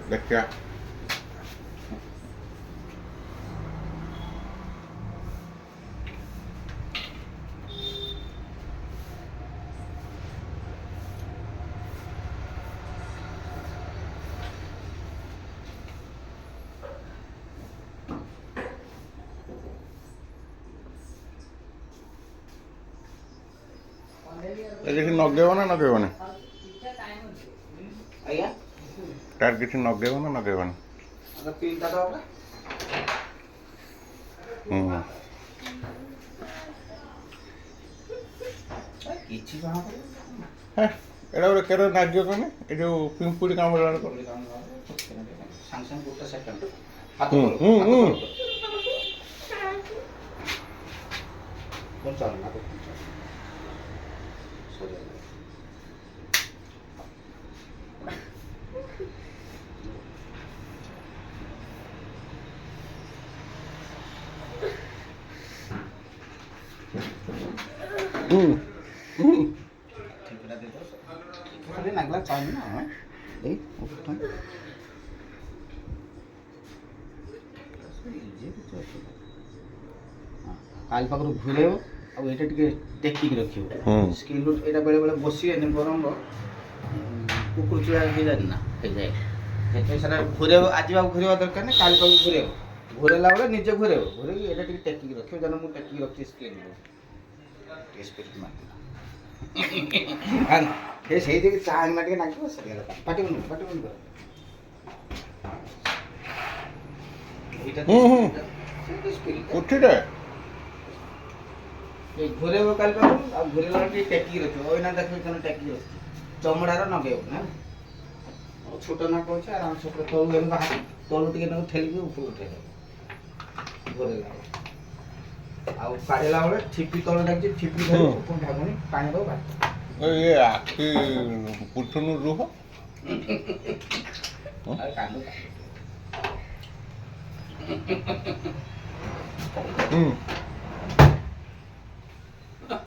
ଦେଖିବା କିଛି ନଗେଇବ ନା ନଗେଇବନି ଆଜ୍ଞା ତାର କିଛି ନଗେଇବ ନା ନଗେଇବନି ପିଲଟା ଦବା କିଛି ଜଣା ପଡ଼ିବ ହେ ଏଇଟା ଗୋଟେ କେତେ ନାଗିବ କହନି ଏ ଯେଉଁ ପିମ୍ପୁଡ଼ି କାମୁଡ଼ା ସାଙ୍ଗେ ସାଙ୍ଗେ ଗୋଟେ ସେକେଣ୍ଡ ହାତ ଖାଲି ନାଗଲା ଚାଉମିନ ଏଇ କାଲି ପାଖରୁ ଘୁରେଇବ ଆଉ ଏଇଟା ଟିକେ ଟେକିକି ରଖିବ ସ୍କିନ୍ ଏଇଟା ବେଳେ ବେଳେ ବସିବେନି ବରଂ କୁକୁର ଚୁଆ ହେଇଯାଏ ନା ହେଇଯାଏ ସେଥିପାଇଁ ସେଟା ଘୁରେଇବ ଆଜି ଆଉ ଘୁରେଇବା ଦରକାର ନାହିଁ କାଲି ପାଖକୁ ଘୁରେଇବ ଘୁରେଇଲା ବେଳେ ନିଜେ ଘୁରେଇବ ଘୁରେଇକି ଏଇଟା ଟିକେ ଟେକିକି ରଖିବ ଯେନ ମୁଁ ଟେକିକି ରଖିଛି ସ୍କିନ୍ ଟିକେ ସ୍ପିରିଟ୍ ମାରିଦେଲା ସେ ସେଇଥିରେ ଚାହାଙ୍ଗା ଟିକେ ନାଗିବ ସରିଗଲା ପାଟି ବନ୍ଦ କର ଉଠିରେ ଘୁରେଇବ କାଲି ପାଖରୁ ଆଉ ଘୁରେଇଲା ଟିକେ ଟେକିକି ରଖିବ ଏଇନା ଦେଖିବ କେন ଟେକିକି ରଖିବ ଚମଡ଼ାର ନଗେଇବ ନା ଛୋଟ ନାକ ଅଛି ଆରାମସେ ତଳୁ ଏମିତି ତଳୁ ଟିକେ ନାକୁ ଠେଲିକି ଉପରକୁ ଉଠେଇଦେବ ଘୁରେଇଲା ଆଉ କାଢ଼ିଲା ବେଳେ ଠିପି ତଳେ ଲାଗିଛି ଠିପି ଧରି ଉପରୁ ଢାକୁଣି ପାଣି ଦବ ବାଟ ଇଏ ଆଖି ପୁଠୁନୁ ରୁହ କାନ୍ଦୁ